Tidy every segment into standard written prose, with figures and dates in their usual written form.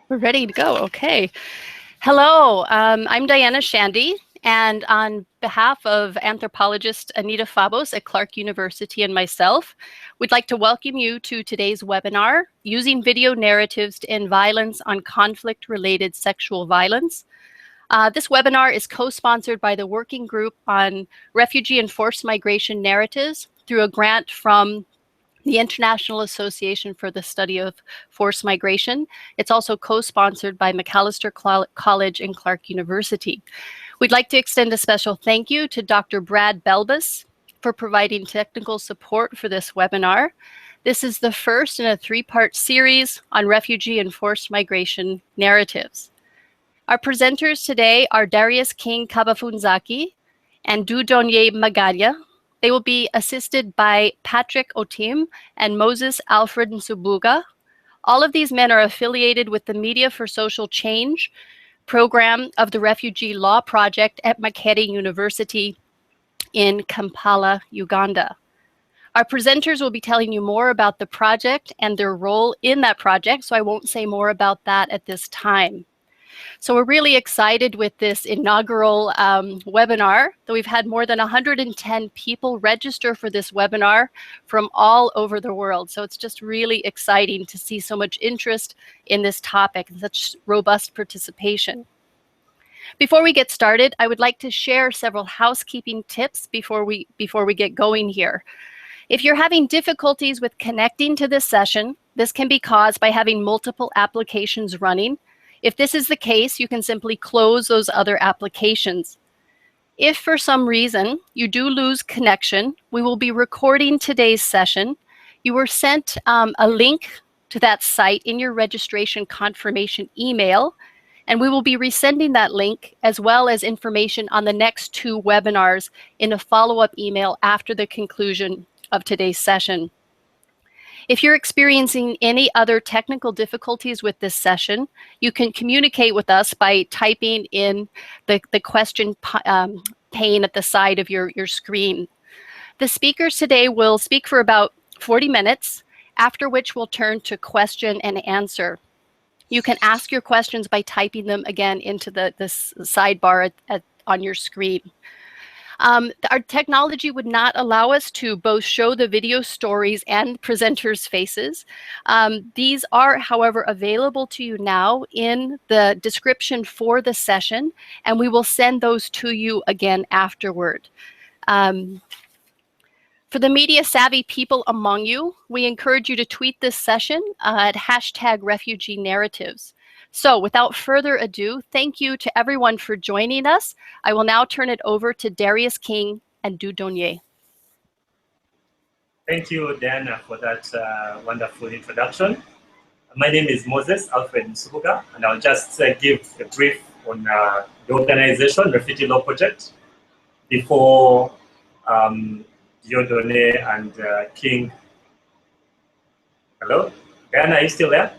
We're ready to go. Okay. Hello, I'm Diana Shandy, and on behalf of anthropologist Anita Fabos at Clark University and myself, we'd like to welcome you to today's webinar, Using Video Narratives to End Violence on Conflict-Related Sexual Violence. This webinar is co-sponsored by the Working Group on Refugee and Forced Migration Narratives through a grant from the International Association for the Study of Forced Migration. It's also co-sponsored by Macalester College and Clark University. We'd like to extend a special thank you to Dr. Brad Belbus for providing technical support for this webinar. This is the first in a three-part series on refugee and forced migration narratives. Our presenters today are Darius King Kabafunzaki and Dieudonne Maganya. They will be assisted by Patrick Otim and Moses Alfred Nsubuga. All of these men are affiliated with the Media for Social Change program of the Refugee Law Project at Makerere University in Kampala, Uganda. Our presenters will be telling you more about the project and their role in that project, so I won't say more about that at this time. So we're really excited with this inaugural webinar, that we've had more than 110 people register for this webinar from all over the world. So it's just really exciting to see so much interest in this topic and such robust participation. Before we get started, I would like to share several housekeeping tips before we get going here. If you're having difficulties with connecting to this session, this can be caused by having multiple applications running. If this is the case, you can simply close those other applications. If for some reason you do lose connection, we will be recording today's session. You were sent a link to that site in your registration confirmation email, and we will be resending that link as well as information on the next two webinars in a follow-up email after the conclusion of today's session. If you're experiencing any other technical difficulties with this session, you can communicate with us by typing in the question pane at the side of your screen. The speakers today will speak for about 40 minutes, after which we'll turn to question and answer. You can ask your questions by typing them again into the sidebar on your screen. Our technology would not allow us to both show the video stories and presenters' faces. These are, however, available to you now in the description for the session, and we will send those to you again afterward. For the media-savvy people among you, we encourage you to tweet this session at #RefugeeNarratives. So without further ado, thank you to everyone for joining us. I will now turn it over to Darius King and Dieudonne. Thank you, Diana, for that wonderful introduction. My name is Moses Alfred Nsubuga, and I'll just give a brief on the organization, Refugee Law Project, before Dieudonne and King. Hello? Diana, are you still there?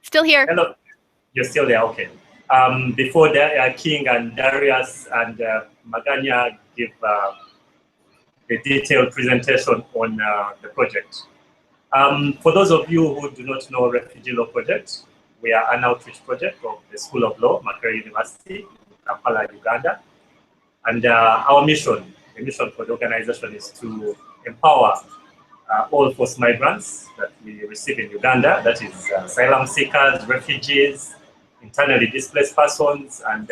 Still here. Hello. You're still there, okay. Before King and Darius and Maganya give a detailed presentation on the project. For those of you who do not know Refugee Law Project, we are an outreach project of the School of Law, Makerere University, in Kampala, Uganda. And our mission, the mission for the organization, is to empower all forced migrants that we receive in Uganda, that is asylum seekers, refugees, internally displaced persons, and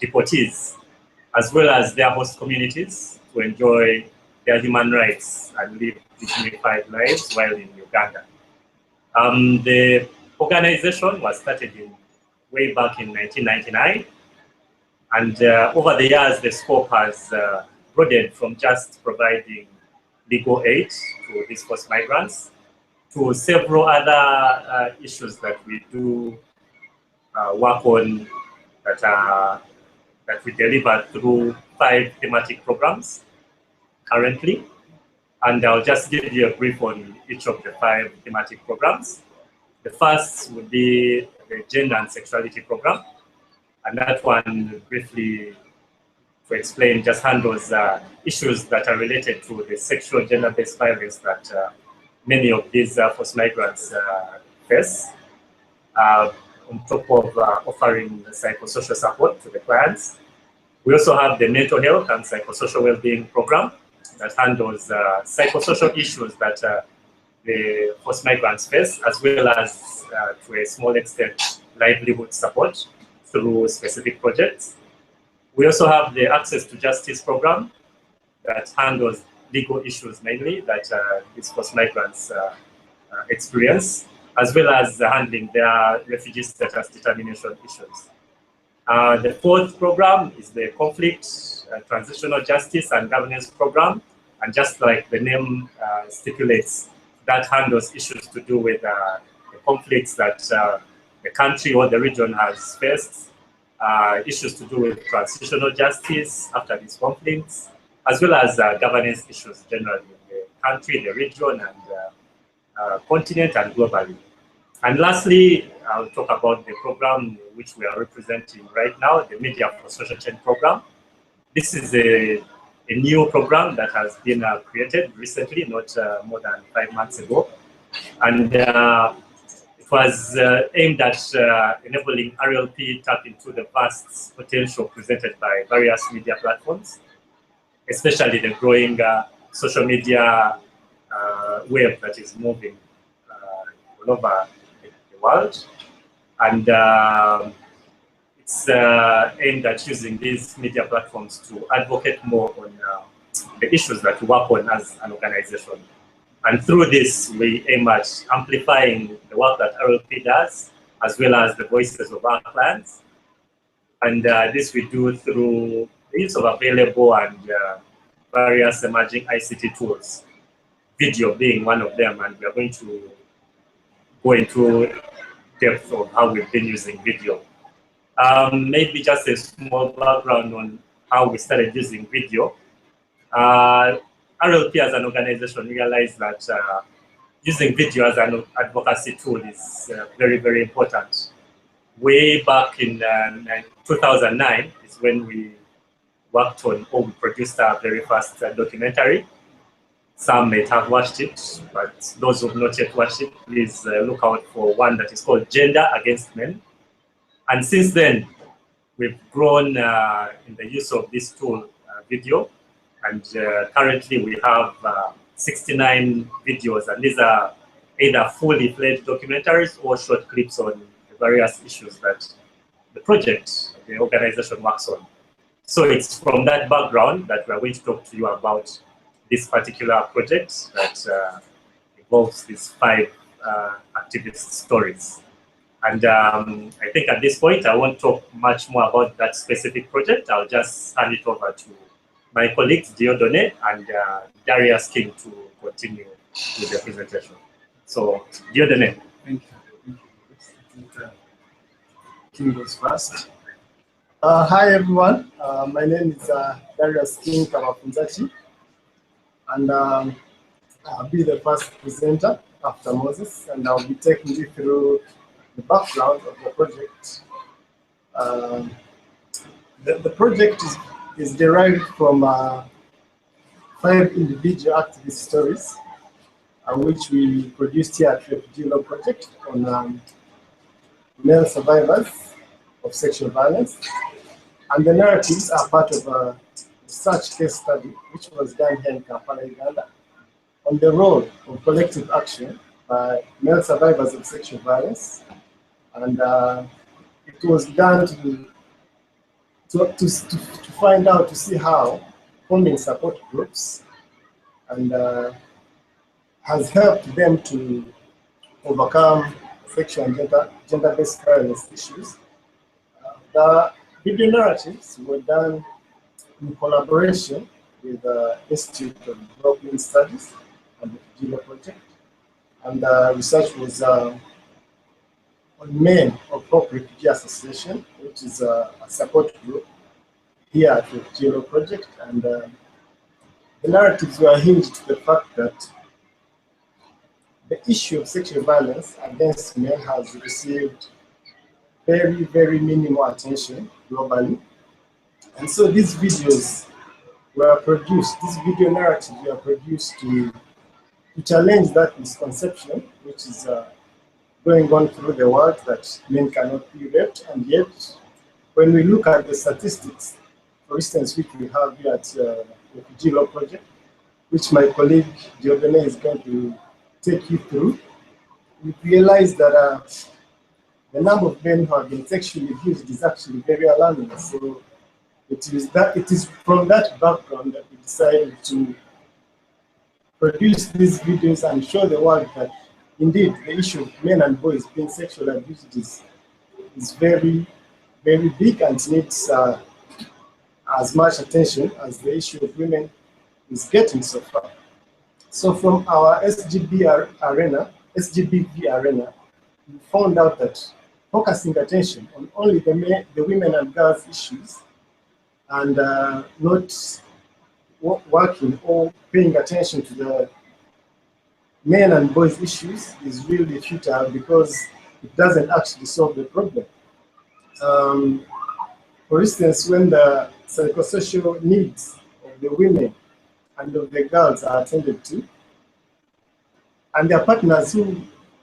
deportees, as well as their host communities, to enjoy their human rights and live dignified lives while in Uganda. The organization was started way back in 1999, and over the years, the scope has broadened from just providing legal aid to these forced migrants to several other issues that we do work on, that we deliver through 5 thematic programs currently. And I'll just give you a brief on each of the 5 thematic programs. The first would be the Gender and Sexuality program. And that one briefly to explain, just handles issues that are related to the sexual gender-based violence that many of these forced migrants face, on top of offering psychosocial support to the clients. We also have the mental health and psychosocial well-being program that handles psychosocial issues that the forced migrants face, as well as, to a small extent, livelihood support through specific projects. We also have the Access to Justice program that handles legal issues mainly that these forced migrants experience, as well as handling their refugee status determination issues. The fourth program is the Conflict, Transitional Justice and Governance program, and just like the name stipulates, that handles issues to do with the conflicts that the country or the region has faced, issues to do with transitional justice after these conflicts, as well as governance issues generally in the country, the region, and continent, and globally. And lastly, I'll talk about the program which we are representing right now, the Media for Social Change program. This is a new program that has been created recently, not more than 5 months ago. And it was aimed at enabling RLP tap into the vast potential presented by various media platforms, especially the growing social media wave that is moving all over the world. And it's aimed at using these media platforms to advocate more on the issues that we work on as an organization. And through this, we aim at amplifying the work that RLP does, as well as the voices of our clients. And this we do through the use of available and various emerging ICT tools, video being one of them. And we are going to go into depth of how we've been using video. Maybe just a small background on how we started using video. RLP as an organization realized that using video as an advocacy tool is very, very important. Way back in 2009 is when we worked on, or we produced our very first documentary. Some may have watched it, but those who have not yet watched it, please look out for one that is called Gender Against Men. And since then, we've grown in the use of this tool, video. And currently we have 69 videos, and these are either fully fledged documentaries or short clips on the various issues that the project, the organization works on. So it's from that background that we're going to talk to you about this particular project that involves these 5 activist stories. And I think at this point, I won't talk much more about that specific project. I'll just hand it over to my colleagues, Dieudonne and Darius King, to continue with the presentation. So, Dieudonne. Thank you. King goes first. Hi, everyone. My name is Darius King Kabafunzaki, and I'll be the first presenter after Moses, and I'll be taking you through the background of the project. The project is derived from 5 individual activist stories, which we produced here at Refugee Law Project on male survivors of sexual violence. And the narratives are part of a research case study, which was done here in Kampala, Uganda, on the role of collective action by male survivors of sexual violence. And it was done to find out, to see how forming support groups and has helped them to overcome sexual and gender-based violence issues. The video narratives were done in collaboration with the Institute of Development Studies and the Refugee Law Project. And the research was on Men of Hope Refugee Association, which is a support group here at the Refugee Law Project. And the narratives were hinged to the fact that the issue of sexual violence against men has received very, very minimal attention globally. And so these videos were produced, these video narratives were produced to challenge that misconception, which is going on through the world, that men cannot be raped. And yet, when we look at the statistics, for instance, which we have here at the Refugee Law Project, which my colleague Dieudonne is going to take you through, we realize that the number of men who have been sexually abused is actually very alarming. So it is from that background that we decided to produce these videos and show the world that indeed the issue of men and boys being sexually abused is very, very big and needs as much attention as the issue of women is getting so far. So from our SGBV arena, we found out that focusing attention on only the women and girls issues and not working or paying attention to the men and boys issues is really futile, because it doesn't actually solve the problem. For instance, when the psychosocial needs of the women and of the girls are attended to, and their partners who,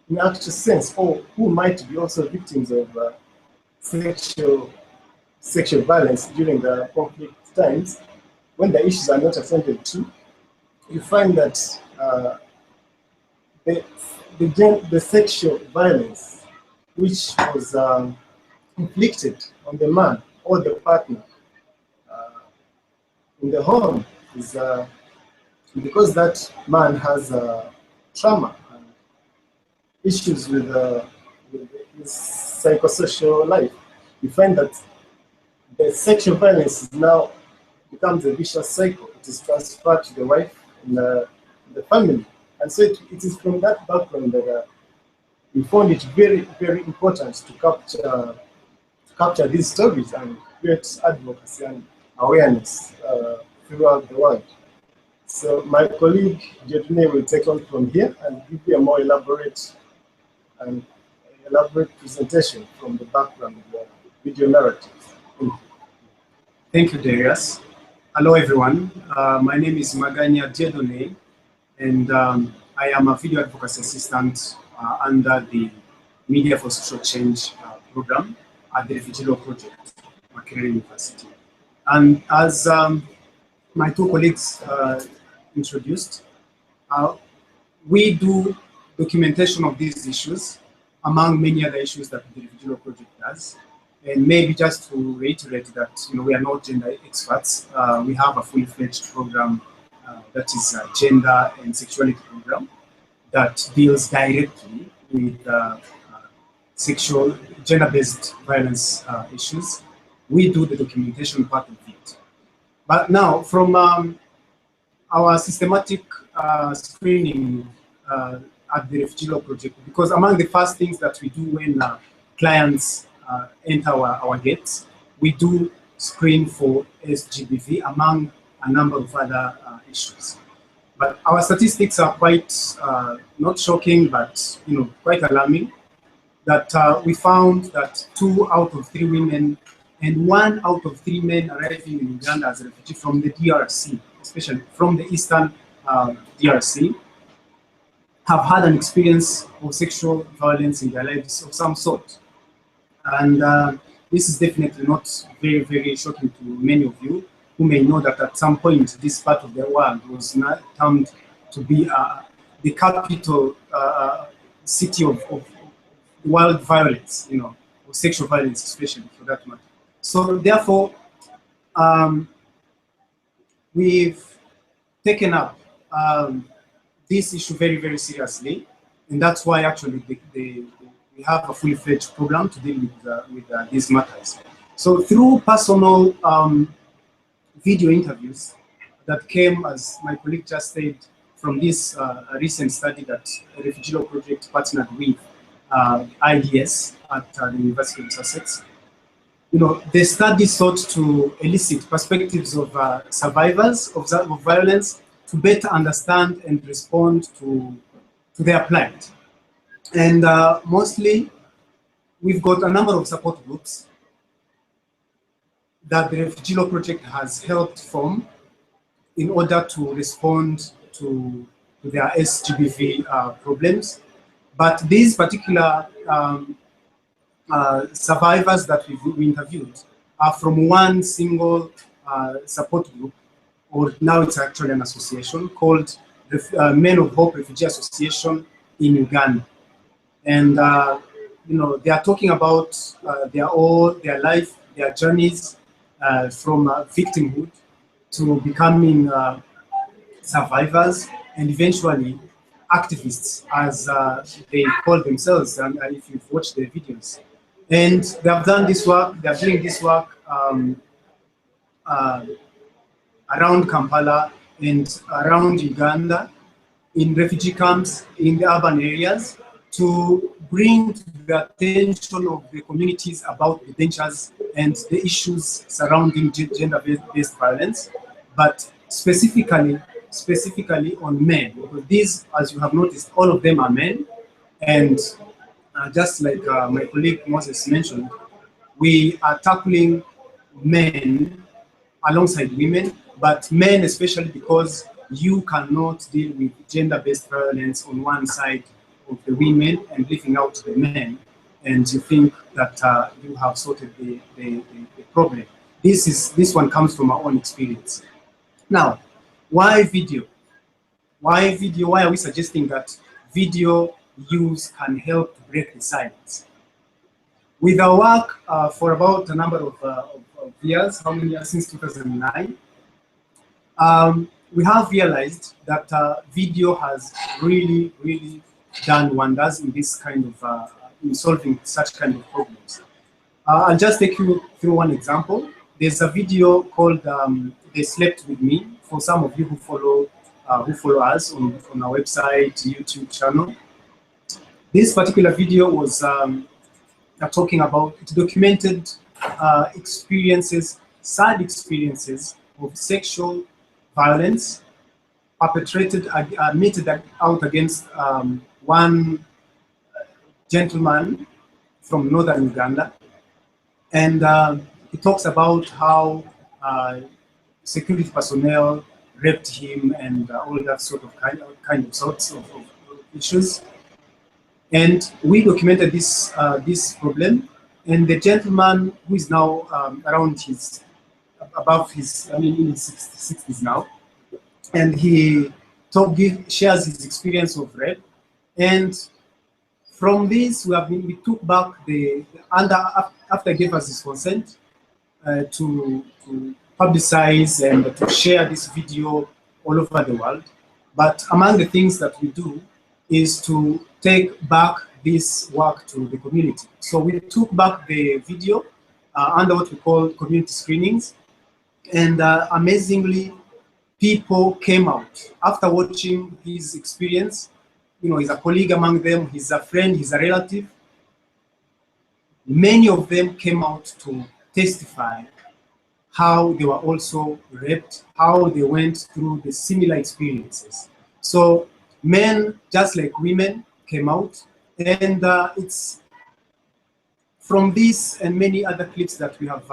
in actual sense, or who might be also victims of sexual violence during the conflict times, when the issues are not attended to, you find that the sexual violence which was inflicted on the man or the partner in the home is because that man has trauma and issues with his psychosocial life. You find that the sexual violence now becomes a vicious cycle. It is transferred to the wife and the family. And so it is from that background that we found it very, very important to capture these stories and create advocacy and awareness throughout the world. So my colleague Dieudonne will take on from here and give you a more elaborate presentation from the background of the video narrative. Thank you, Darius. Hello, everyone. My name is Maganya Dieudonne, and I am a video advocacy assistant under the Media for Social Change program at the Refugee Law Project, Makerere University. And as my two colleagues introduced, we do documentation of these issues among many other issues that the Refugee Law Project does. And maybe just to reiterate that, we are not gender experts. We have a fully-fledged program that is a gender and sexuality program that deals directly with gender-based violence issues. We do the documentation part of it. But now, from our systematic screening at the Refugee Law Project, because among the first things that we do when clients enter our gates, we do screen for SGBV among a number of other issues. But our statistics are quite not shocking, but quite alarming. That we found that 2 out of 3 women and 1 out of 3 men arriving in Uganda as a refugee from the DRC, especially from the eastern DRC, have had an experience of sexual violence in their lives of some sort. And this is definitely not very, very shocking to many of you who may know that at some point this part of the world was not termed to be the capital city of world violence, or sexual violence especially for that matter. So therefore, we've taken up this issue very, very seriously, and that's why actually we have a fully-fledged program to deal with these matters. So through personal video interviews that came, as my colleague just said, from this recent study that the Refugee Law Project partnered with IDS at the University of Sussex, the study sought to elicit perspectives of survivors of violence to better understand and respond to their plight. And mostly, we've got a number of support groups that the Refugee Law Project has helped form in order to respond to their SGBV problems. But these particular survivors that we interviewed are from one single support group, or now it's actually an association called Men of Hope Refugee Association in Uganda. And you know, they are talking about their life, their journeys from victimhood to becoming survivors and eventually activists, as they call themselves, and if you've watched their videos. And they have done this work, they are doing this work around Kampala and around Uganda, in refugee camps, in the urban areas, to bring to the attention of the communities about the dangers and the issues surrounding gender-based violence, but specifically on men. Because these, as you have noticed, all of them are men, and just like my colleague Moses mentioned, we are tackling men alongside women, but men especially because you cannot deal with gender-based violence on one side of the women and leaving out the men, and you think that you have sorted the problem. This one comes from our own experience. Now, why video? Why video? Why are we suggesting that video use can help to break the silence? With our work for about a number of years, how many years? Since 2009, we have realized that video has really done wonders in this kind of, in solving such kind of problems. I'll just take you through one example. There's a video called They Slept With Me, for some of you who follow us on our website, YouTube channel. This particular video was talking about, it documented experiences, sad experiences of sexual violence perpetrated, meted out against one gentleman from northern Uganda. And he talks about how security personnel raped him and all that sort of sorts of issues. And we documented this this problem. And the gentleman, who is now around his, above his, I mean, in his 60s now, and he shares his experience of rape. And from this, we took back after he gave us his consent to publicize and to share this video all over the world. But among the things that we do is to take back this work to the community. So we took back the video under what we call community screenings, and amazingly, people came out after watching his experience. You know, he's a colleague among them, he's a friend, he's a relative. Many of them came out to testify how they were also raped, how they went through the similar experiences. So men, just like women, came out, and it's from this and many other clips that we have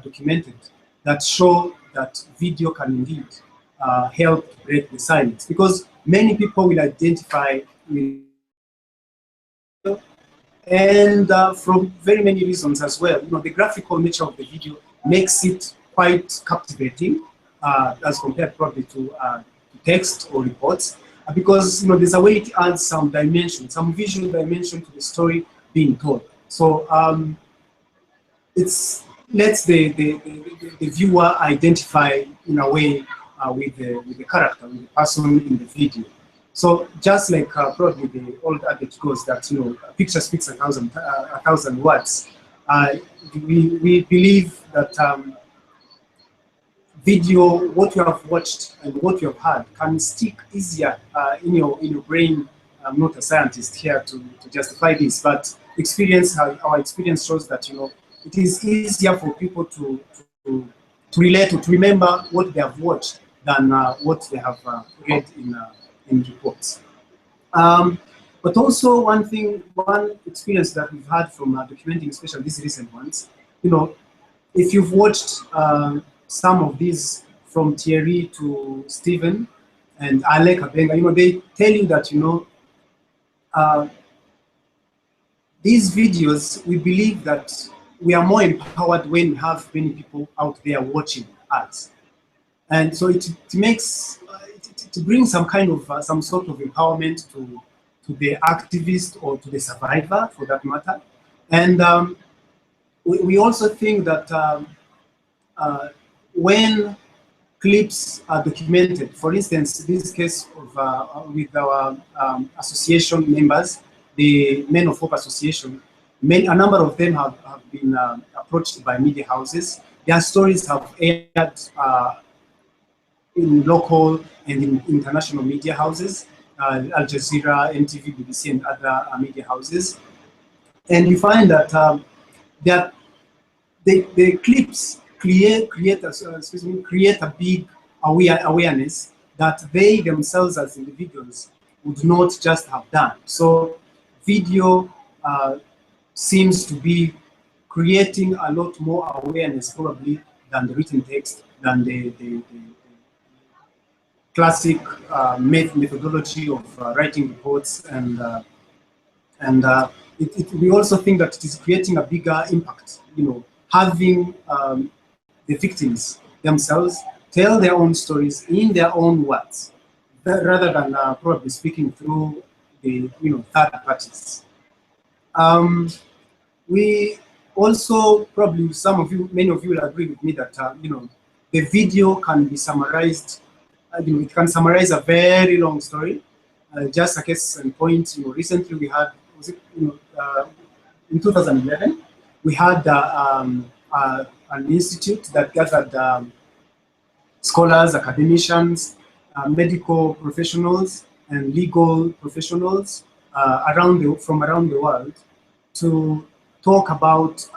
documented that show that video can indeed help break the silence, because many people will identify with, and from very many reasons as well. You know, the graphical nature of the video makes it quite captivating as compared probably to text or reports, because you know, there's a way it adds some dimension, some visual dimension to the story being told. So it lets the viewer identify in a way with the character, with the person in the video. So just like probably the old adage goes that, you know, a picture speaks a thousand words. We believe that video, what you have watched and what you have heard, can stick easier in your brain. I'm not a scientist here to justify this, but our experience shows that, you know, it is easier for people to relate, to remember what they have watched than what they have read in reports. But also one experience that we've had from documenting, especially these recent ones, you know, if you've watched some of these, from Thierry to Stephen and Alain Kabenga, you know, they tell you that, you know, these videos, we believe that we are more empowered when we have many people out there watching us. And so it makes, it brings some kind of, some sort of empowerment to the activist or to the survivor, for that matter. And we also think that when clips are documented, for instance, this case of, with our association members, the Men of Hope Association, a number of them have been approached by media houses. Their stories have aired in local and in international media houses, Al Jazeera, NTV, BBC, and other media houses. And you find that the clips create a big awareness that they themselves as individuals would not just have done. So video seems to be creating a lot more awareness probably than the written text, than the classic methodology of writing reports, and we also think that it is creating a bigger impact, you know, having the victims themselves tell their own stories in their own words, rather than probably speaking through the, you know, third parties. We also, probably some of you, many of you will agree with me that you know, the video can be summarized. You know, it can summarize a very long story. Just a case in point, you know, recently we had, was it, you know, in 2011, we had an institute that gathered scholars, academicians, medical professionals, and legal professionals from around the world to talk about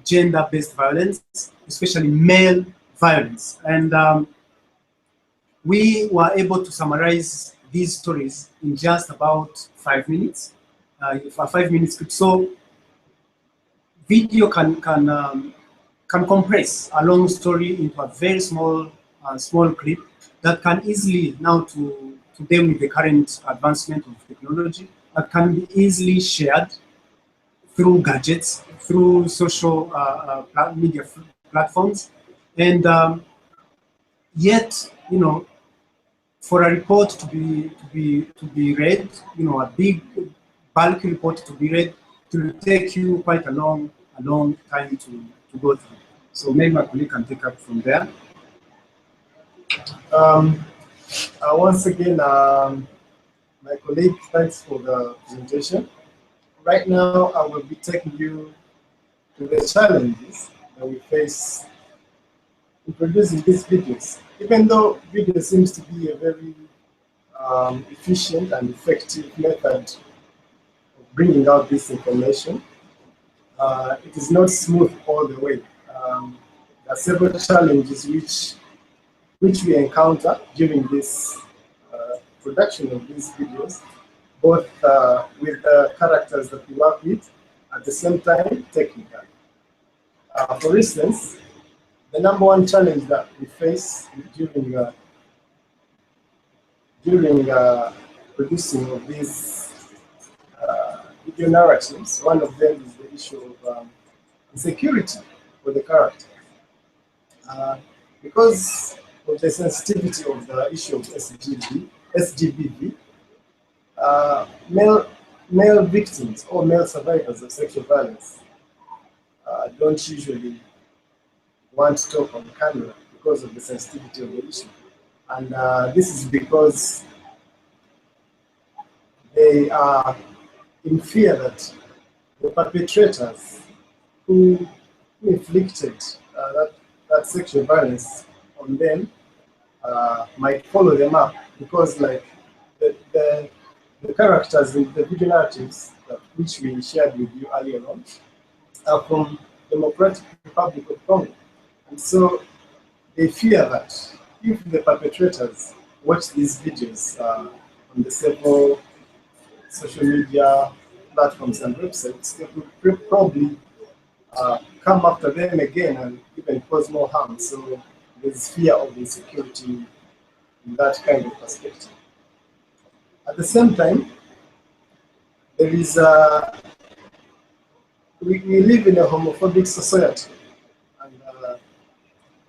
gender-based violence, especially male violence. And we were able to summarize these stories in just about 5 minutes, a 5-minute script. So video can compress a long story into a very small clip that can easily, now today with the current advancement of technology, that can be easily shared through gadgets, through social media platforms, and yet, you know, for a report to be read, you know, a big bulky report to be read, it will take you quite a long time to go through. So maybe my colleague can take up from there. Once again, my colleague, thanks for the presentation. Right now, I will be taking you to the challenges that we face in producing these videos. Even though video seems to be a very efficient and effective method of bringing out this information, it is not smooth all the way. There are several challenges which we encounter during this production of these videos, both with the characters that we work with, at the same time technical. For instance, the number one challenge that we face during producing of these video narratives, one of them is the issue of insecurity for the character. Because of the sensitivity of the issue of SGBV, male victims or male survivors of sexual violence don't usually want to talk on camera because of the sensitivity of the issue. And this is because they are in fear that the perpetrators who inflicted that sexual violence on them might follow them up, because like the characters in the video narratives which we shared with you earlier on are from the Democratic Republic of Congo. And so they fear that if the perpetrators watch these videos on the several social media platforms and websites, they would probably come after them again and even cause more harm. So there's fear of insecurity in that kind of perspective. At the same time, there is we live in a homophobic society, and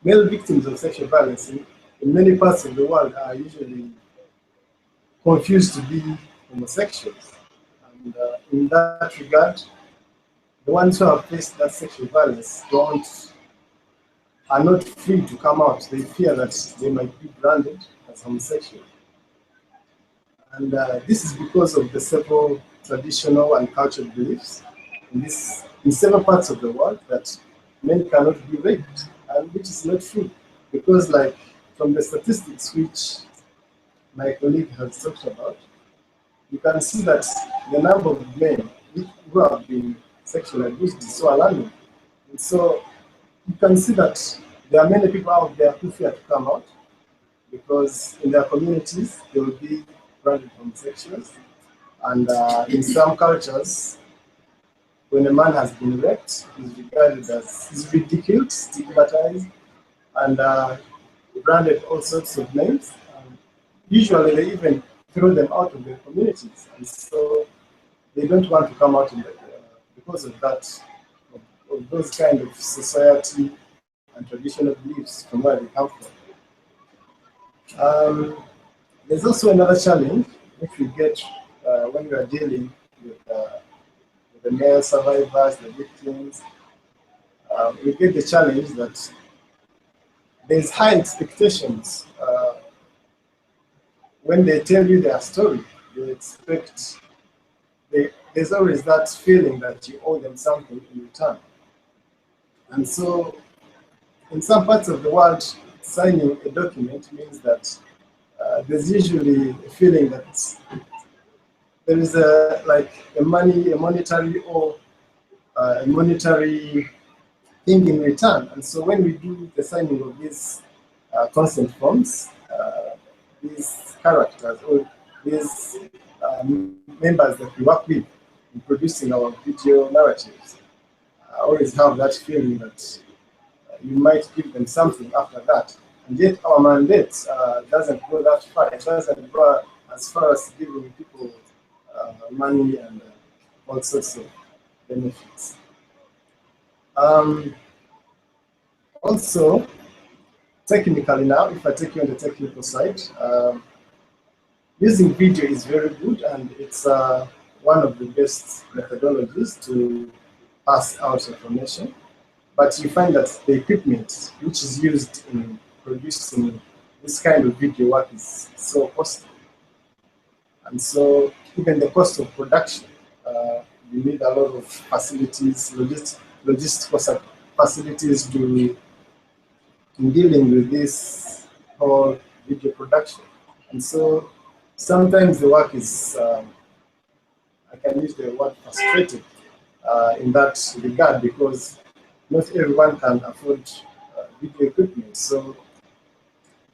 male victims of sexual violence in many parts of the world are usually confused to be homosexuals. And in that regard, the ones who have faced that sexual violence are not free to come out. They fear that they might be branded as homosexual. And this is because of the several traditional and cultural beliefs in several parts of the world that men cannot be raped, and which is not true. Because like from the statistics which my colleague has talked about, you can see that the number of men who have been sexually abused is so alarming. And so you can see that there are many people out there who fear to come out because in their communities they will be branded homosexuals. And in some cultures, when a man has been raped, he's regarded as he's ridiculed, stigmatized, and branded all sorts of names. Usually they even throw them out of their communities. And so they don't want to come out because of that, of those kind of society and traditional beliefs from where they come from. There's also another challenge which we get when we are dealing with the male survivors, the victims. We get the challenge that there's high expectations. When they tell you their story, they expect, there's always that feeling that you owe them something in return. And so in some parts of the world, signing a document means that there's usually a feeling that there is a monetary or a monetary thing in return. And so when we do the signing of these consent forms, these characters or these members that we work with in producing our video narratives, always have that feeling that you might give them something after that. And yet our mandate doesn't go that far. It doesn't go as far as giving people money and all sorts of benefits. Also, technically now, if I take you on the technical side, using video is very good, and it's one of the best methodologies to pass out information. But you find that the equipment which is used in producing this kind of video work is so costly. And so even the cost of production, you need a lot of facilities, logistical facilities to dealing with this whole video production. And so sometimes the work is, I can use the word frustrating in that regard, because not everyone can afford video equipment. So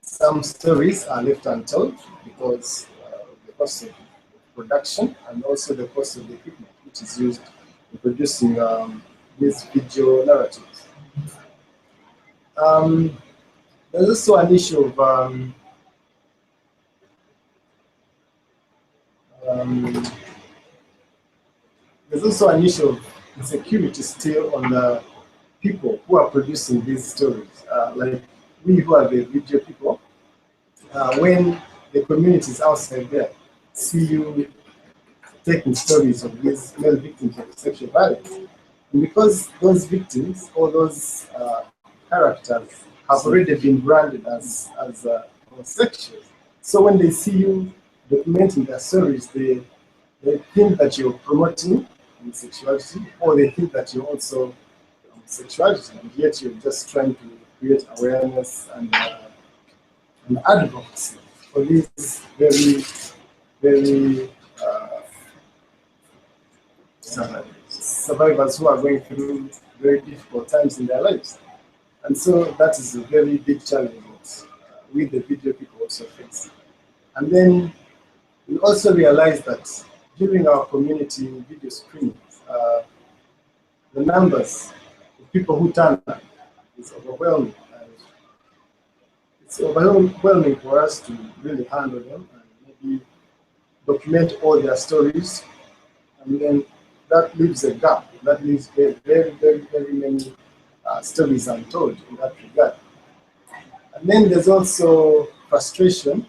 some stories are left untold because of the cost of production and also the cost of the equipment which is used in producing these video narratives. There's also an issue of insecurity still on the people who are producing these stories. Like we who are the video people, when the communities outside there see you taking stories of these male victims of sexual violence, and because those victims or those characters have already been branded as homosexuals, so when they see you documenting their stories, they think that you're promoting homosexuality, or they think that you're also homosexuality, and yet you're just trying to create awareness and advocacy for these very, very survivors who are going through very difficult times in their lives. And so that is a very big challenge that we, the video people, also face. And then we also realize that during our community video screenings, the numbers people who turn up is overwhelming. And it's overwhelming for us to really handle them and maybe document all their stories, and then that leaves a gap. That leaves very, very, very, very many stories untold in that regard. And then there's also frustration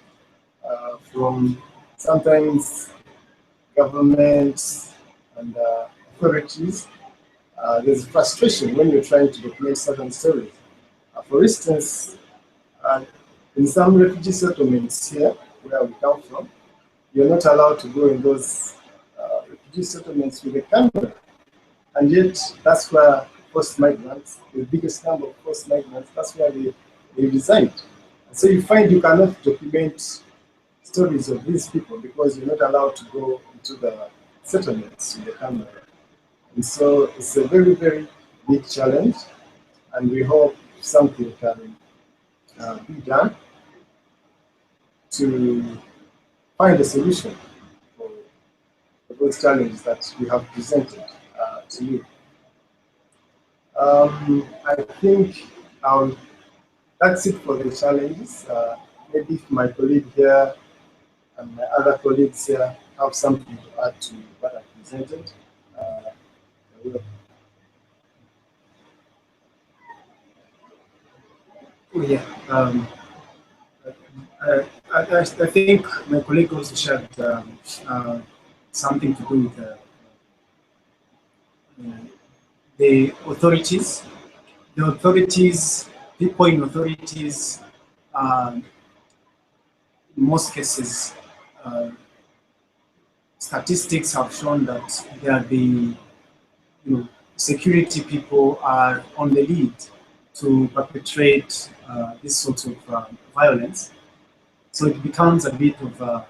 from sometimes governments and authorities. There's frustration when you're trying to document certain stories. For instance, in some refugee settlements here, where we come from, you're not allowed to go in those refugee settlements with a camera. And yet, that's where forced migrants, the biggest number of forced migrants, that's where they reside. And so you find you cannot document stories of these people because you're not allowed to go into the settlements with the camera. And so it's a very, very big challenge, and we hope something can be done to find a solution for those challenges that we have presented to you. I think that's it for the challenges. Maybe if my colleague here and my other colleagues here have something to add to what I presented, I will. Yeah, I think my colleague also shared something to do with the authorities. The authorities, people in authorities, in most cases, statistics have shown that the security people are on the lead to perpetrate this sort of violence. So it becomes a bit of a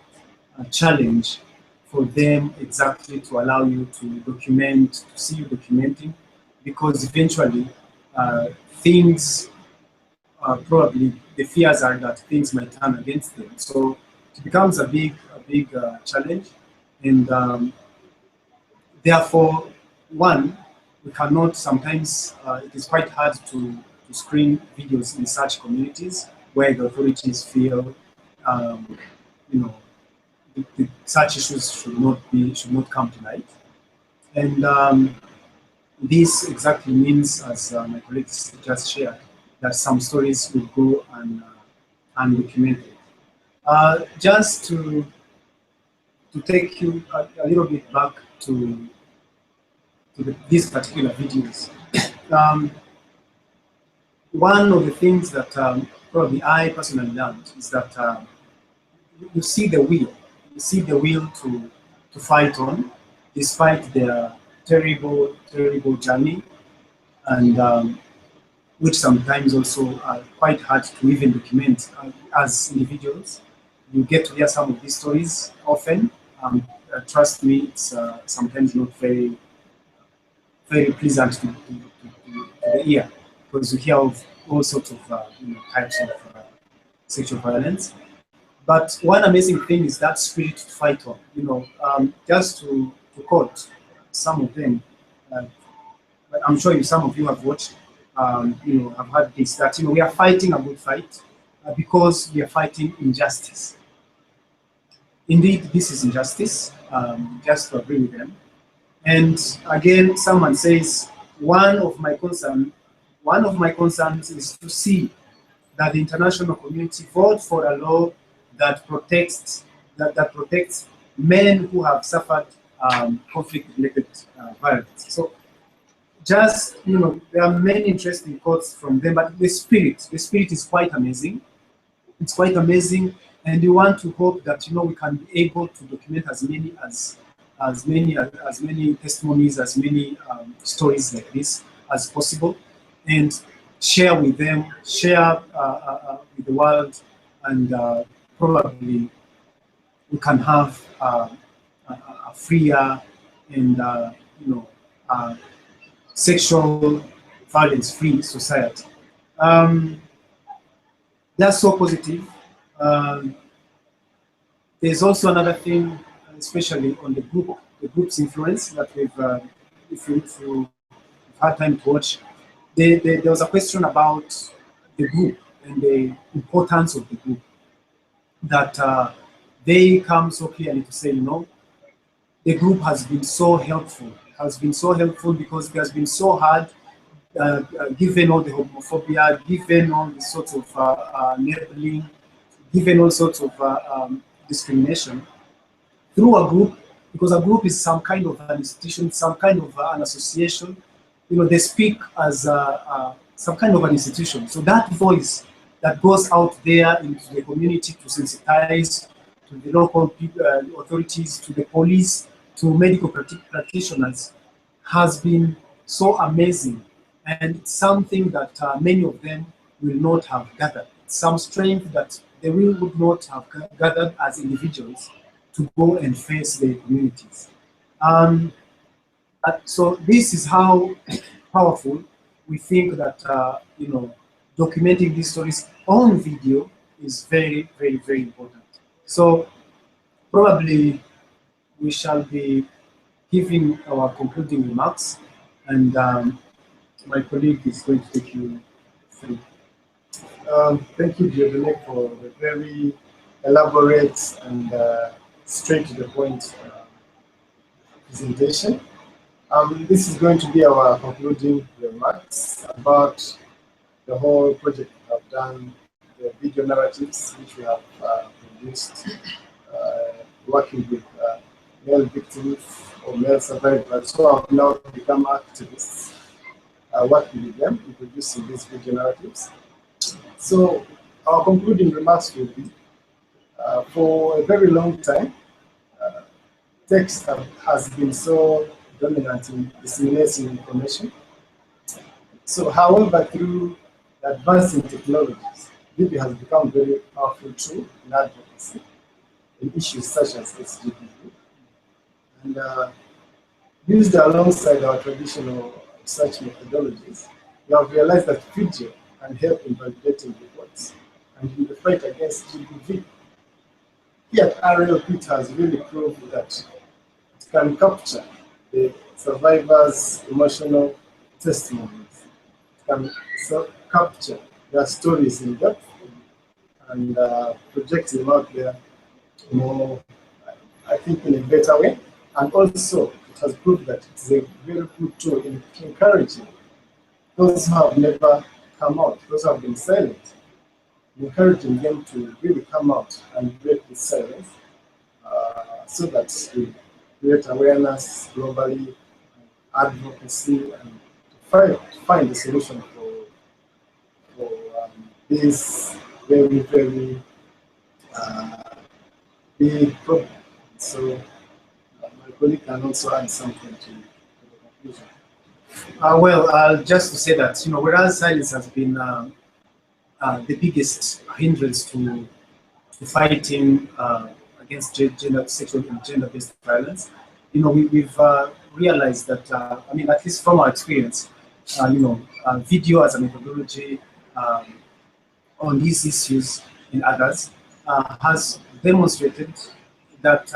challenge for them exactly to allow you to document, to see you documenting, because eventually things, probably the fears are that things might turn against them. So it becomes a big challenge, and therefore, one, we cannot sometimes, it is quite hard to screen videos in such communities where the authorities feel, such issues should not come to light. And this exactly means, as my colleagues just shared, that some stories will go undocumented. Just to take you a little bit back to these particular videos. One of the things that probably I personally learned is that you see the will. You see the will to fight on, despite their terrible, terrible journey, and which sometimes also are quite hard to even document as individuals. You get to hear some of these stories often. Trust me, it's sometimes not very pleasant to the ear, because you hear of all sorts of types of sexual violence. But one amazing thing is that spirit to fight on. Just to quote some of them, I'm sure some of you have watched, have heard this, that we are fighting a good fight because we are fighting injustice. Indeed, this is injustice, just to agree with them. And again, someone says, one of my concerns is to see that the international community vote for a law that protects men who have suffered conflict-related violence. So, just there are many interesting quotes from them, but the spirit is quite amazing. It's quite amazing, and we want to hope that we can be able to document as many testimonies, as many stories like this as possible, and share with them, share with the world, and probably we can have a freer and sexual violence-free society. That's so positive. There's also another thing, especially on the group's influence that we've, if you've had time to watch. there was a question about the group and the importance of the group, that they come so clearly to say, you know, the group has been so helpful. It has been so helpful because it has been so hard, given all the homophobia, given all the sorts of labeling, given all sorts of discrimination. Through a group, because a group is some kind of an institution, some kind of an association, you know, they speak as some kind of an institution. So that voice that goes out there into the community to sensitize to the local people, authorities, to the police, to medical practitioners, has been so amazing. And it's something that many of them will not have gathered. Some strength that they would not have gathered as individuals to go and face their communities. So this is how powerful we think that, you know, documenting these stories on video is very, very, very important. So probably we shall be giving our concluding remarks, and my colleague is going to take you through. Thank you, Dieudonne, for the very elaborate and straight to the point presentation. This is going to be our concluding remarks about the whole project we have done, the video narratives which we have produced, working with male victims or male survivors who have now become activists, working with them in producing these video narratives. So our concluding remarks will be, for a very long time, text has been so dominant in disseminating information. So however, through the advancing technologies, video has become very powerful tool in advocacy in issues such as SGBV. And used alongside our traditional research methodologies, we have realized that video can help in validating reports and in the fight against GBV. Here at RLP, it has really proved that it can capture the survivors' emotional testimonies. It can capture their stories in depth and project them out there more, I think, in a better way. And also, it has proved that it's a very good tool in encouraging those who have never come out, those who have been silent, encouraging them to really come out and break this silence, so that we create awareness globally, advocacy, and to find a solution for this very, very big problem. So my colleague can also add something to the conclusion. Well, just to say that, you know, whereas silence has been the biggest hindrance to fighting against sexual and gender-based violence, you know, we've realized that, I mean, at least from our experience, you know, video as a methodology on these issues and others has demonstrated that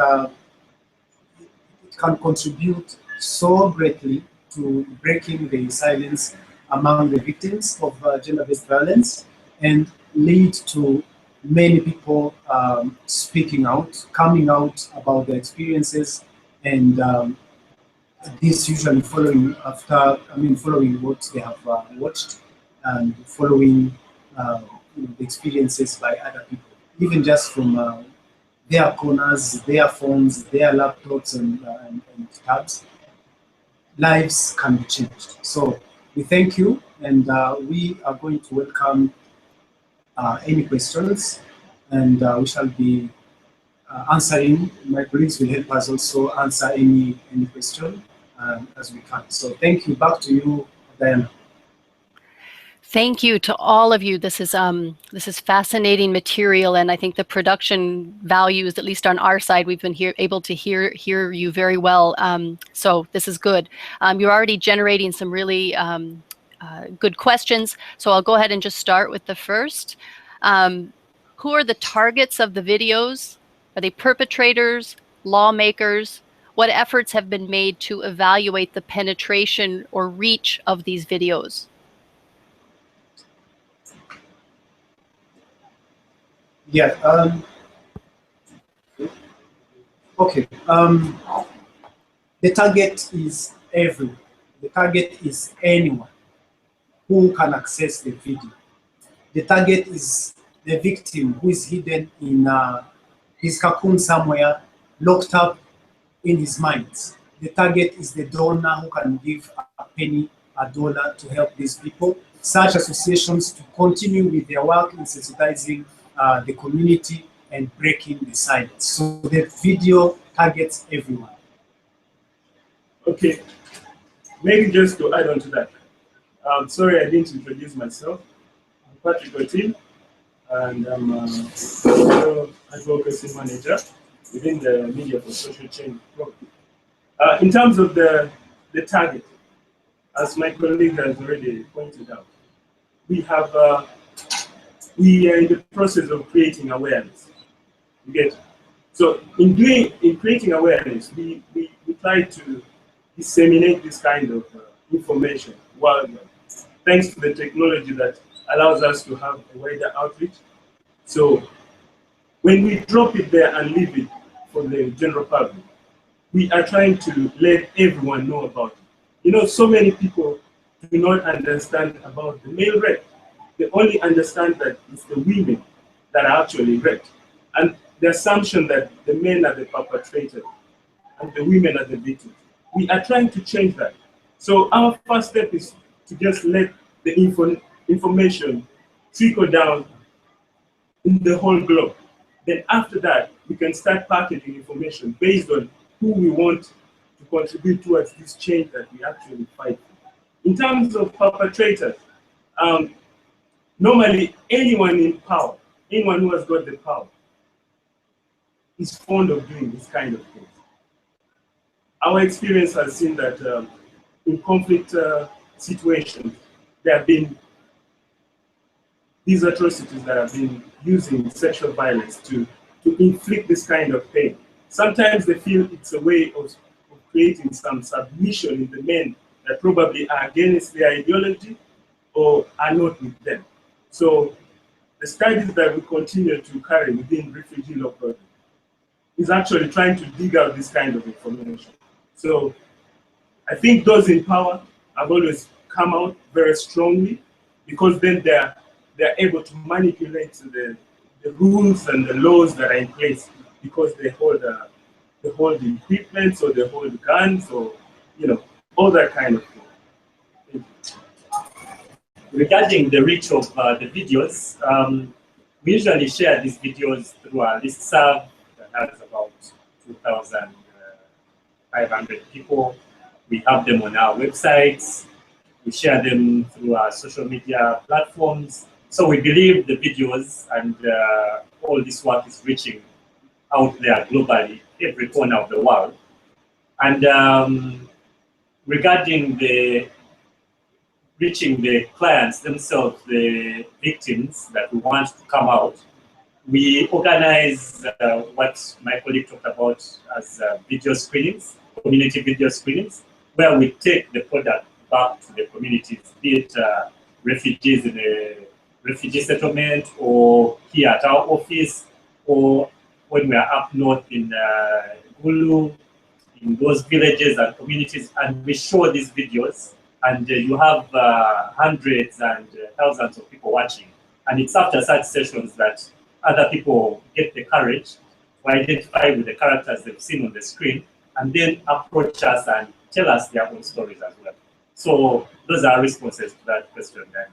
it can contribute so greatly to breaking the silence among the victims of gender-based violence and lead to many people speaking out, coming out about their experiences, and this usually following what they have watched and following you know, the experiences by other people, even just from their corners, their phones, their laptops, and tabs. Lives can be changed. So we thank you, and we are going to welcome any questions, and we shall be answering. My colleagues will help us also answer any question as we can. So thank you. Back to you, Diana. Thank you to all of you. This is fascinating material, and I think the production values, at least on our side, we've been able to hear you very well. So this is good. You're already generating some really good questions. So I'll go ahead and just start with the first. Who are the targets of the videos? Are they perpetrators, lawmakers? What efforts have been made to evaluate the penetration or reach of these videos? Yeah. Okay. The target is everyone. The target is anyone who can access the video. The target is the victim who is hidden in his cocoon somewhere, locked up in his mind. The target is the donor who can give a penny, a dollar to help these people. Such associations to continue with their work in sensitizing the community and breaking the silence. So the video targets everyone. Okay, maybe just to add on to that. Sorry, I didn't introduce myself. I'm Patrick Otim, and I'm a social advocacy manager within the Media for Social Change program. In terms of the target, as my colleague has already pointed out, we are in the process of creating awareness. You get? So in creating awareness, we try to disseminate this kind of information worldwide, thanks to the technology that allows us to have a wider outreach. So when we drop it there and leave it for the general public, we are trying to let everyone know about it. You know, so many people do not understand about the male rape. They only understand that it's the women that are actually raped. And the assumption that the men are the perpetrators and the women are the victims. We are trying to change that. So our first step is to just let the information trickle down in the whole globe. Then after that, we can start packaging information based on who we want to contribute towards this change that we actually fight for. In terms of perpetrators, normally anyone in power, anyone who has got the power, is fond of doing this kind of things. Our experience has seen that in conflict situations, there have been these atrocities that have been using sexual violence to inflict this kind of pain. Sometimes they feel it's a way of creating some submission in the men that probably are against their ideology or are not with them. So the studies that we continue to carry within Refugee Law Project is actually trying to dig out this kind of information. So I think those in power have always come out very strongly, because then they're able to manipulate the rules and the laws that are in place, because they hold the equipment, or they hold guns, or all that kind of thing. Regarding the reach of the videos, we usually share these videos through our listserv that has about 2,500 people. We have them on our websites. We share them through our social media platforms. So we believe the videos and all this work is reaching out there globally, every corner of the world. And regarding the reaching the clients themselves, the victims that we want to come out, we organize what my colleague talked about as video screenings, community video screenings, where we take the product back to the communities, be it refugees in a refugee settlement, or here at our office, or when we are up north in Gulu, in those villages and communities, and we show these videos, and you have hundreds and thousands of people watching. And it's after such sessions that other people get the courage to identify with the characters they've seen on the screen, and then approach us and tell us their own stories as well. So those are responses to that question then.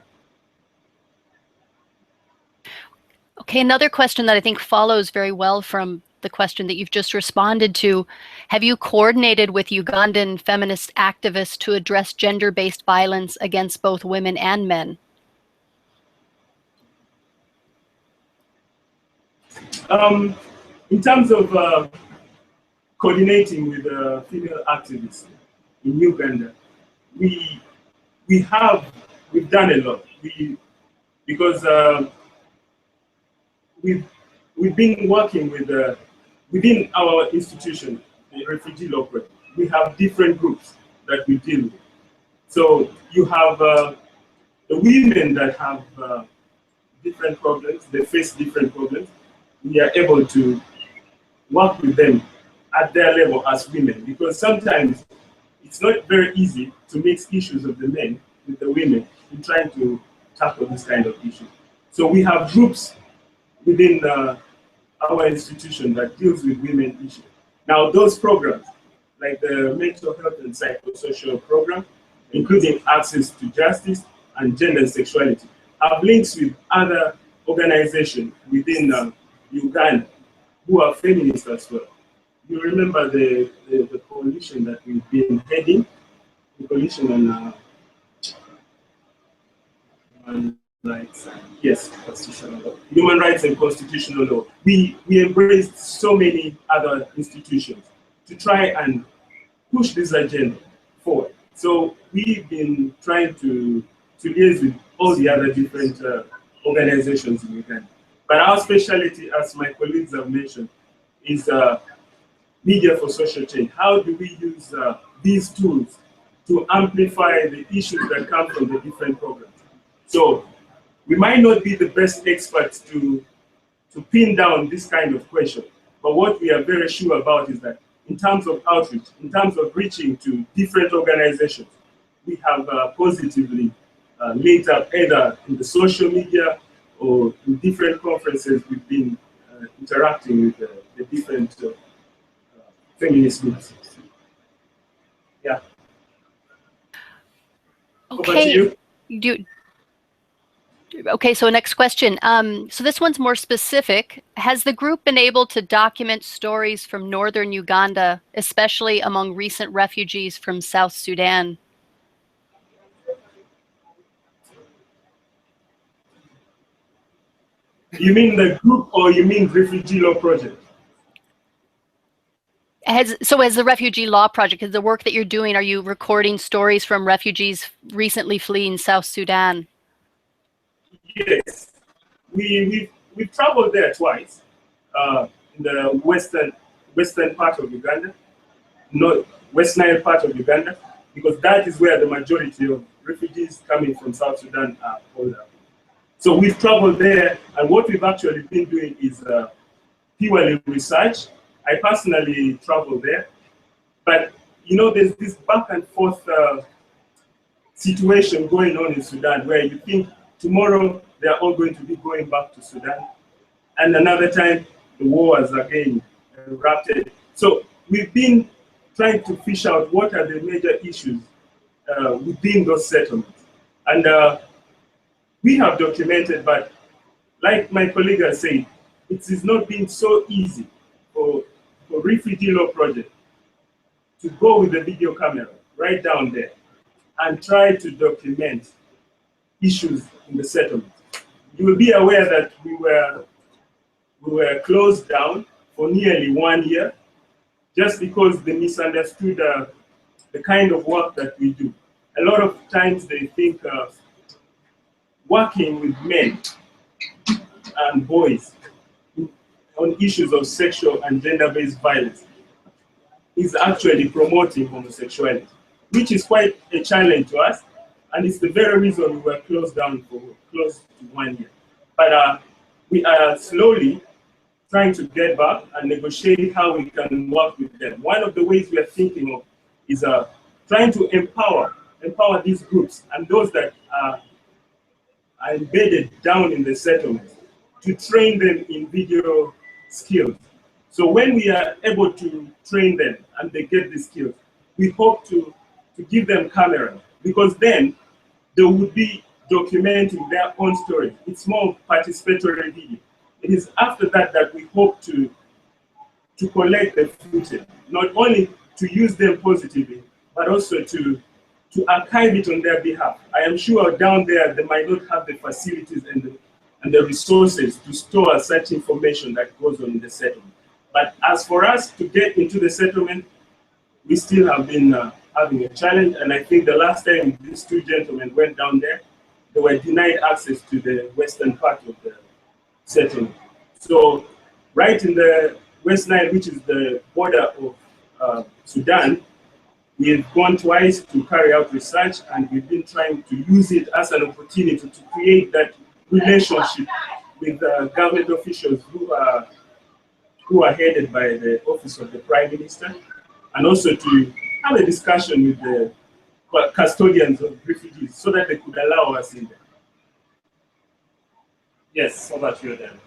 Okay, another question that I think follows very well from the question that you've just responded to. Have you coordinated with Ugandan feminist activists to address gender-based violence against both women and men? In terms of coordinating with female activists in Uganda, we've done a lot. Because we've been working with within our institution, the Refugee Law Project. We have different groups that we deal with. So you have the women that have different problems, they face different problems. we are able to work with them at their level as women, because sometimes it's not very easy to mix issues of the men with the women in trying to tackle this kind of issue. So we have groups within our institution that deals with women issues. Now those programs, like the mental health and psychosocial program, including access to justice and gender and sexuality, have links with other organizations within Uganda who are feminists as well. You remember the coalition that we've been heading, the coalition on rights, yes, constitutional law, human rights and constitutional law. We embraced so many other institutions to try and push this agenda forward. So we've been trying to liaise with all the other different organizations in Uganda. But our specialty, as my colleagues have mentioned, is media for social change. How do we use these tools to amplify the issues that come from the different programs? So we might not be the best experts to pin down this kind of question, but what we are very sure about is that in terms of outreach, in terms of reaching to different organizations, we have positively linked up either in the social media or in different conferences. We've been interacting with the different feminist groups. Yeah. Okay. Okay, so next question. So this one's more specific. Has the group been able to document stories from northern Uganda, especially among recent refugees from South Sudan? You mean the group, or you mean Refugee Law Project? As the Refugee Law Project, is the work that you're doing, are you recording stories from refugees recently fleeing South Sudan? Yes, we've traveled there twice, in the western part of Uganda, West Nile part of Uganda, because that is where the majority of refugees coming from South Sudan are holed up. So we've traveled there, and what we've actually been doing is purely research. I personally traveled there, but you know, there's this back and forth situation going on in Sudan where you think tomorrow they're all going to be going back to Sudan, and another time the war has again erupted. So we've been trying to fish out what are the major issues within those settlements. And we have documented, but like my colleague has said, it has not been so easy for Refugee Law Project to go with the video camera right down there and try to document issues in the settlement. You will be aware that we were closed down for nearly 1 year just because they misunderstood the kind of work that we do. A lot of times they think working with men and boys on issues of sexual and gender-based violence is actually promoting homosexuality, which is quite a challenge to us, and it's the very reason we were closed down for close to 1 year. But we are slowly trying to get back and negotiate how we can work with them. One of the ways we are thinking of is trying to empower these groups and those that are embedded down in the settlements, to train them in video skills. So when we are able to train them and they get the skills, we hope to give them camera, because then they would be documenting their own story. It's more participatory video. It is after that that we hope to collect the footage, not only to use them positively, but also to archive it on their behalf. I am sure down there they might not have the facilities and the resources to store such information that goes on in the settlement. But as for us to get into the settlement, we still have been having a challenge. And I think the last time these two gentlemen went down there, they were denied access to the western part of the settlement. So right in the West Nile, which is the border of Sudan, we've gone twice to carry out research, and we've been trying to use it as an opportunity to create that relationship with government officials who are headed by the Office of the Prime Minister, and also to have a discussion with the custodians of refugees so that they could allow us in there. Yes, over to you then.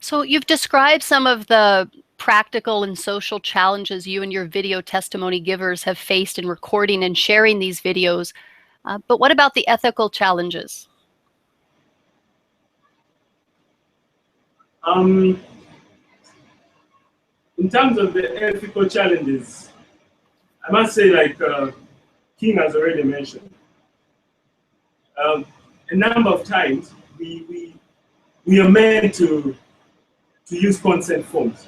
So you've described some of the practical and social challenges you and your video testimony givers have faced in recording and sharing these videos. But what about the ethical challenges? In terms of the ethical challenges, I must say, like King has already mentioned, a number of times we are meant to use consent forms,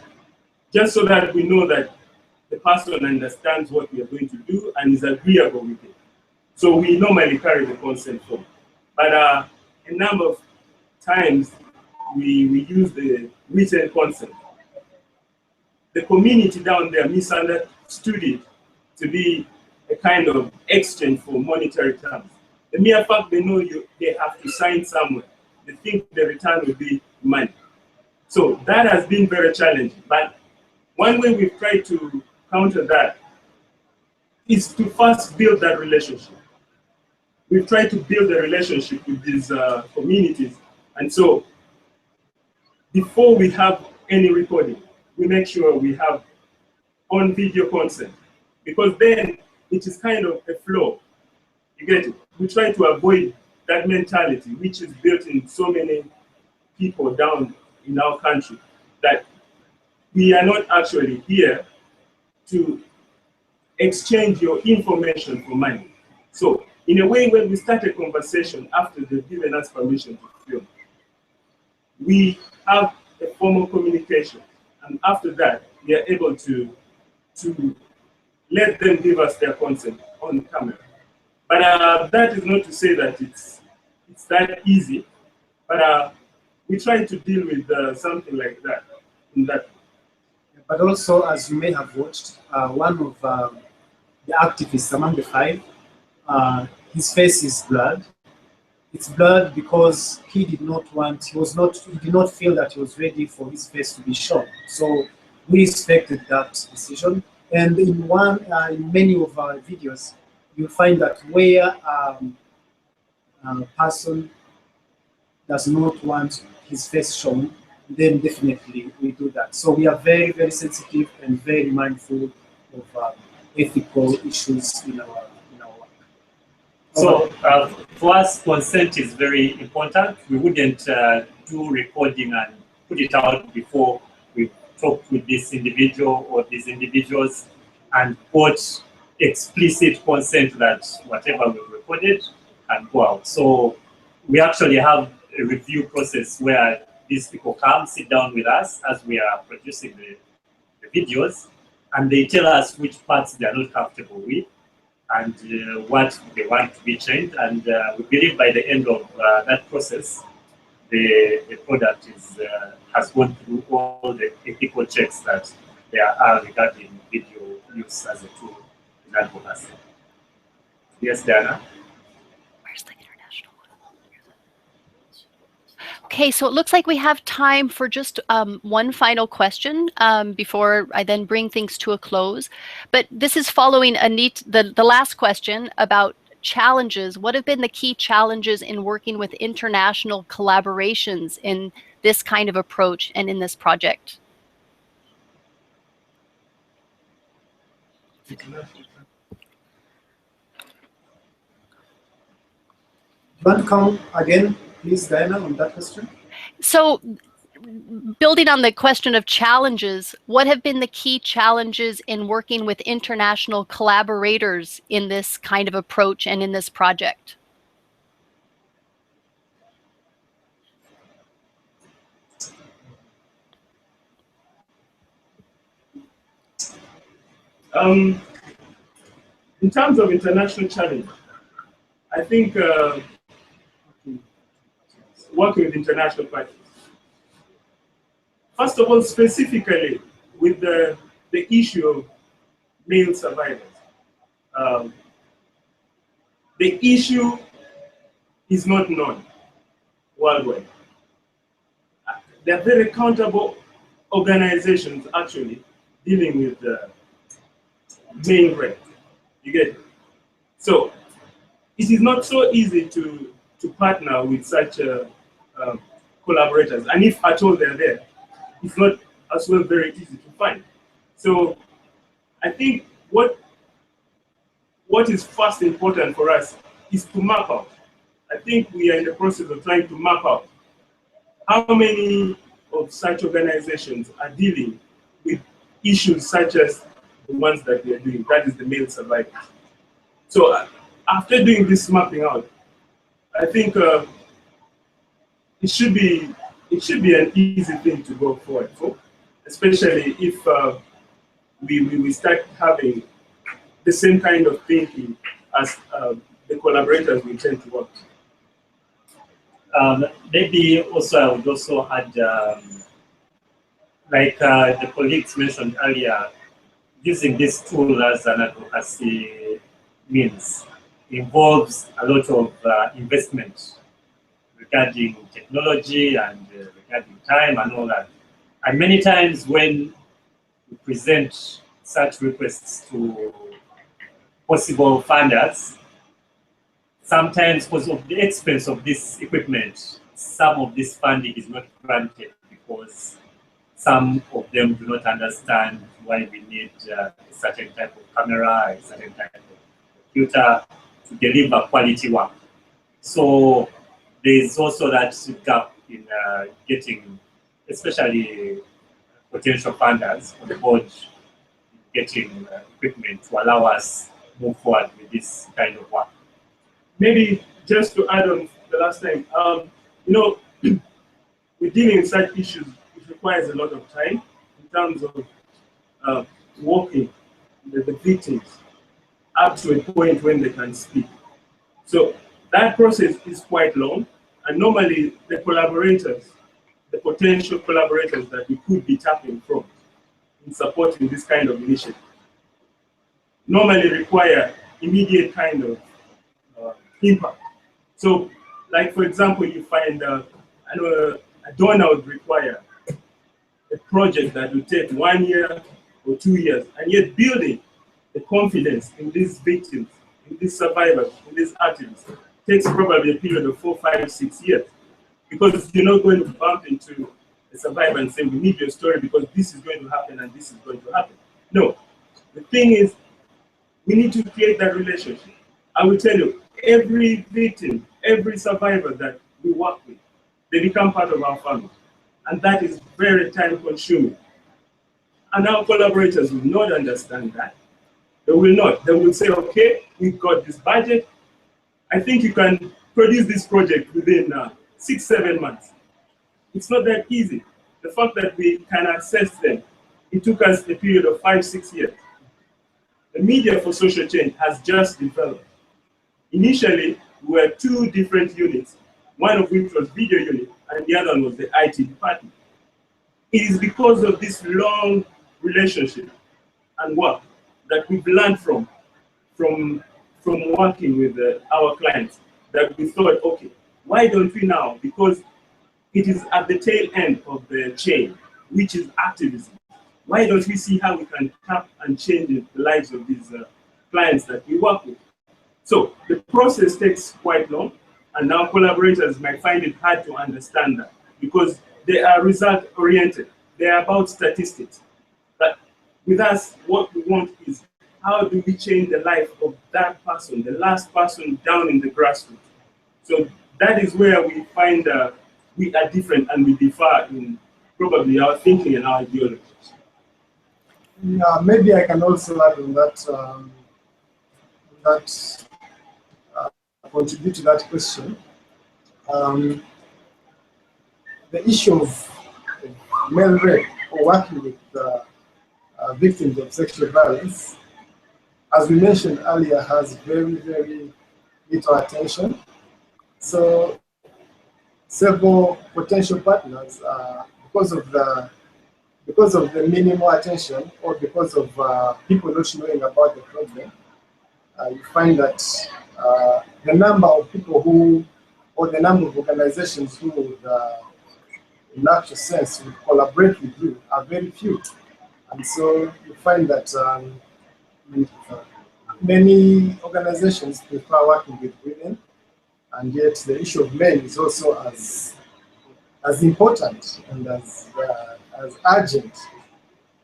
just so that we know that the person understands what we are going to do and is agreeable with it. So we normally carry the consent form. But a number of times we use the written consent. The community down there misunderstood it to be a kind of exchange for monetary terms. The mere fact they know they have to sign somewhere, they think the return will be money. So that has been very challenging. But one way we've tried to counter that is to first build that relationship. We've tried to build a relationship with these communities. And so before we have any recording, we make sure we have on video consent, because then it is kind of a flow. You get it? We try to avoid that mentality, which is built in so many people down in our country, that we are not actually here to exchange your information for money. So in a way, when we start a conversation after they've given us permission to film, we have a formal communication. And after that, we are able to let them give us their consent on camera. But that is not to say that it's that easy. But we try to deal with something like that. But also, as you may have watched, one of the activists among the five, his face is blurred. It's blurred because he did not feel that he was ready for his face to be shown. So we respected that decision. And in many of our videos, you'll find that where a person does not want his face shown, then definitely we do that. So we are very, very sensitive and very mindful of ethical issues in our work. So for us, consent is very important. We wouldn't do recording and put it out before we talked with this individual or these individuals and got explicit consent that whatever we recorded can go out. So we actually have a review process where these people come, sit down with us as we are producing the videos, and they tell us which parts they are not comfortable with and what they want to be changed. And we believe by the end of that process, the product has gone through all the ethical checks that there are regarding video use as a tool in advocacy. Yes, Diana? Where's the international one? Okay, so it looks like we have time for just one final question before I then bring things to a close. But this is following the last question about challenges. What have been the key challenges in working with international collaborations in this kind of approach and in this project? You want to come again, please, Diana, on that question? So, building on the question of challenges, what have been the key challenges in working with international collaborators in this kind of approach and in this project? In terms of international challenge, I think working with international partners. First of all, specifically with the issue of male survivors. The issue is not known worldwide. they're very accountable organizations actually dealing with the main rate. You get it? So it is not so easy to partner with such collaborators, and if at all they're there, it's not as well very easy to find. So I think what is first important for us is to map out. I think we are in the process of trying to map out how many of such organizations are dealing with issues such as the ones that we are doing, that is the male survivors. So after doing this mapping out, I think it should be an easy thing to go forward for, especially if we start having the same kind of thinking as the collaborators we tend to work. Maybe also I would also add, like the colleagues mentioned earlier, using this tool as an advocacy means involves a lot of investment regarding technology and regarding time and all that. And many times when we present such requests to possible funders, sometimes because of the expense of this equipment, some of this funding is not granted because some of them do not understand why we need a certain type of camera, a certain type of computer to deliver quality work. So there is also that gap in getting, especially potential funders on the board, getting equipment to allow us move forward with this kind of work. Maybe just to add on the last time, you know, we're dealing with such issues, it requires a lot of time in terms of walking the victims up to a point when they can speak. So that process is quite long, and normally the collaborators, the potential collaborators that we could be tapping from in supporting this kind of initiative, normally require immediate kind of impact. So, like for example, you find I know a donor would require a project that will take 1 year or 2 years, and yet building the confidence in these victims, in these survivors, in these activists takes probably a period of 4, 5, 6 years, because you're not going to bump into a survivor and say, we need your story because this is going to happen and this is going to happen. No, the thing is, we need to create that relationship. I will tell you, every victim, every survivor that we work with, they become part of our family. And that is very time consuming. And our collaborators will not understand that. They will not. They will say, okay, we've got this budget. I think you can produce this project within 6, 7 months. It's not that easy. The fact that we can access them, it took us a period of 5, 6 years. The media for social change has just developed. Initially, we were 2 different units, one of which was video unit, and the other one was the IT department. It is because of this long relationship and work that we've learned from working with our clients, that we thought, okay, why don't we now? Because it is at the tail end of the chain, which is activism. Why don't we see how we can tap and change the lives of these clients that we work with? So the process takes quite long, and now collaborators might find it hard to understand that because they are result-oriented. They are about statistics. But with us, what we want is how do we change the life of that person, the last person down in the grassroots? So that is where we find we are different and we differ in probably our thinking and our ideologies. Yeah, maybe I can also add on that, contribute to that question. The issue of male rape or working with victims of sexual violence, as we mentioned earlier, has very, very little attention. So several potential partners, because of the minimal attention or because of people not knowing about the problem, you find that the number of people who, or the number of organizations who would in actual sense would collaborate with you are very few. And so you find that many organizations prefer working with women, and yet the issue of men is also as important and as urgent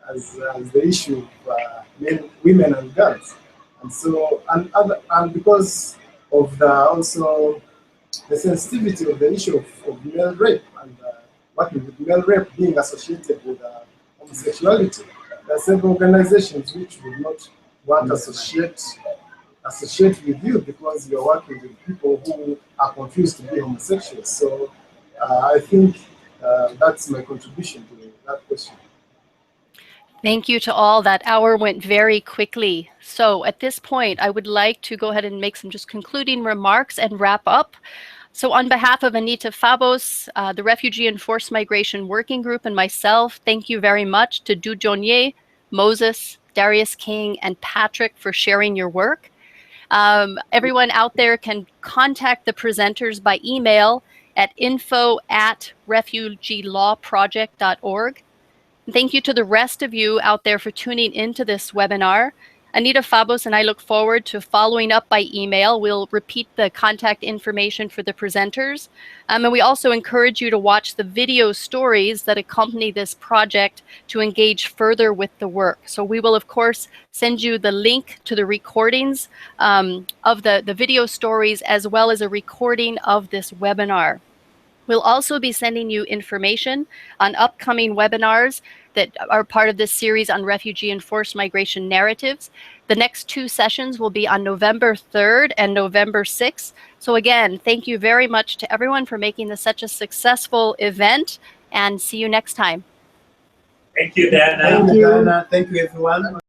as the issue of women and girls. And so, and because of also the sensitivity of the issue of male rape and working with male rape being associated with homosexuality, there are several organizations which would not want to associate with you because you're working with people who are confused to be homosexuals. So I think that's my contribution to that question. Thank you to all. That hour went very quickly. So at this point, I would like to go ahead and make some just concluding remarks and wrap up. So on behalf of Anita Fabos, the Refugee and Forced Migration Working Group, and myself, thank you very much to Dieudonne, Moses, Darius King, and Patrick for sharing your work. Everyone out there can contact the presenters by email at info@refugeelawproject.org. Thank you to the rest of you out there for tuning into this webinar. Anita Fabos and I look forward to following up by email. We'll repeat the contact information for the presenters. And we also encourage you to watch the video stories that accompany this project to engage further with the work. So we will, of course, send you the link to the recordings of the video stories, as well as a recording of this webinar. We'll also be sending you information on upcoming webinars that are part of this series on refugee and forced migration narratives. The next 2 sessions will be on November 3rd and November 6th. So again, thank you very much to everyone for making this such a successful event, and see you next time. Thank you, Diana. Thank you, Diana. Thank you, everyone.